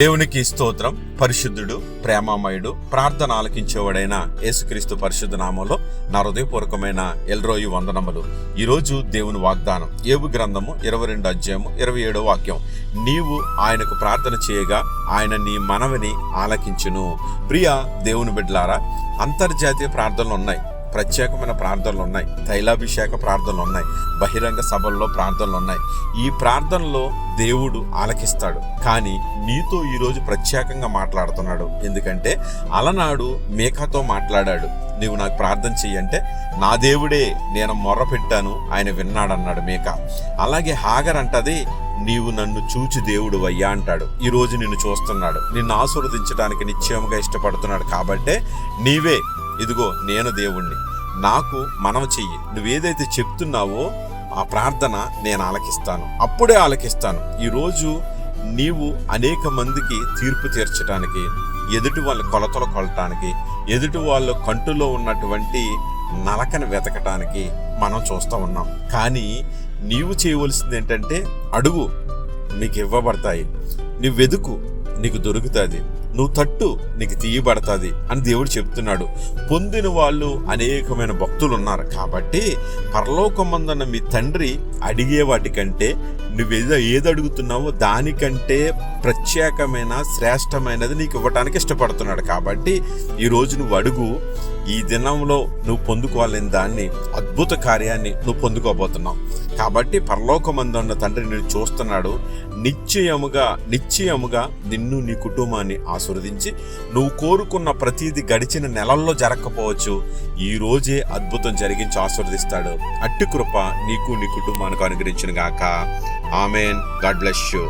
దేవునికి స్తోత్రం. పరిశుద్ధుడు, ప్రేమమయుడు, ప్రార్థన ఆలకించేవాడైన యేసుక్రీస్తు పరిశుద్ధ నామంలో నా హృదయపూర్వకమైన ఎల్రోయి వందనములు. ఈరోజు దేవుని వాగ్దానం యోబు గ్రంథము 22 అధ్యాయము 27 వాక్యం. నీవు ఆయనకు ప్రార్థన చేయగా ఆయన నీ మనవిని ఆలకించును. ప్రియ దేవుని బిడ్డలారా, అంతర్జాతీయ ప్రార్థనలు ఉన్నాయి, ప్రత్యేకమైన ప్రార్థనలు ఉన్నాయి, తైలాభిషేక ప్రార్థనలు ఉన్నాయి, బహిరంగ సభల్లో ప్రార్థనలు ఉన్నాయి. ఈ ప్రార్థనలో దేవుడు ఆలకిస్తాడు. కానీ నీతో ఈరోజు ప్రత్యేకంగా మాట్లాడుతున్నాడు. ఎందుకంటే అలనాడు మీకాతో మాట్లాడాడు. నీవు నాకు ప్రార్థన చెయ్యంటే నా దేవుడే, నేను మొర్ర పెట్టాను, ఆయన విన్నాడన్నాడు మీకా. అలాగే హాగర్ అంటది, నీవు నన్ను చూచి దేవుడు అయ్యా అంటాడు. ఈరోజు నిన్ను చూస్తున్నాడు, నిన్ను ఆశీర్వదించడానికి నిశ్చయముగా ఇష్టపడుతున్నాడు. కాబట్టే నీవే, ఇదిగో నేను దేవుణ్ణి, నాకు మనవి చెయ్యి, నువ్వేదైతే చెప్తున్నావో ఆ ప్రార్థన నేను ఆలకిస్తాను, అప్పుడే ఆలకిస్తాను. ఈరోజు నీవు అనేక మందికి తీర్పు తీర్చడానికి, ఎదుటి వాళ్ళ కొలతలు కొలటానికి, ఎదుటి వాళ్ళ కంటులో ఉన్నటువంటి నలకను వెతకటానికి మనం చూస్తూ ఉన్నాం. కానీ నీవు చేయవలసింది ఏంటంటే, అడుగు, నీకు ఇవ్వబడతాయి, నువ్వు వెదుకు, నీకు దొరుకుతుంది, నువ్వు తట్టు, నీకు తీయబడతాది అని దేవుడు చెప్తున్నాడు. పొందిన వాళ్ళు అనేకమైన భక్తులు ఉన్నారు. కాబట్టి పరలోకమందున్న మీ తండ్రి అడిగే వాటికంటే ఏది అడుగుతున్నావో దానికంటే ప్రత్యేకమైన శ్రేష్టమైనది నీకు ఇవ్వటానికి ఇష్టపడుతున్నాడు. కాబట్టి ఈరోజు నువ్వు అడుగు. ఈ దినంలో నువ్వు పొందుకోవాలని దాన్ని, అద్భుత కార్యాన్ని నువ్వు పొందుకోబోతున్నావు. కాబట్టి పరలోకమందున్న తండ్రి నిన్ను చూస్తున్నాడు. నిశ్చయముగా నిన్ను, నీ కుటుంబాన్ని ఆశీర్వదించి, నువ్వు కోరుకున్న ప్రతిదీ గడిచిన నెలల్లో జరగకపోవచ్చు, ఈ రోజే అద్భుతం జరిగించి ఆశీర్వదిస్తాడు. అట్టి కృప నీకు, నీ కుటుంబానికి అనుగ్రహించును గాక. ఆమెన్. God bless you.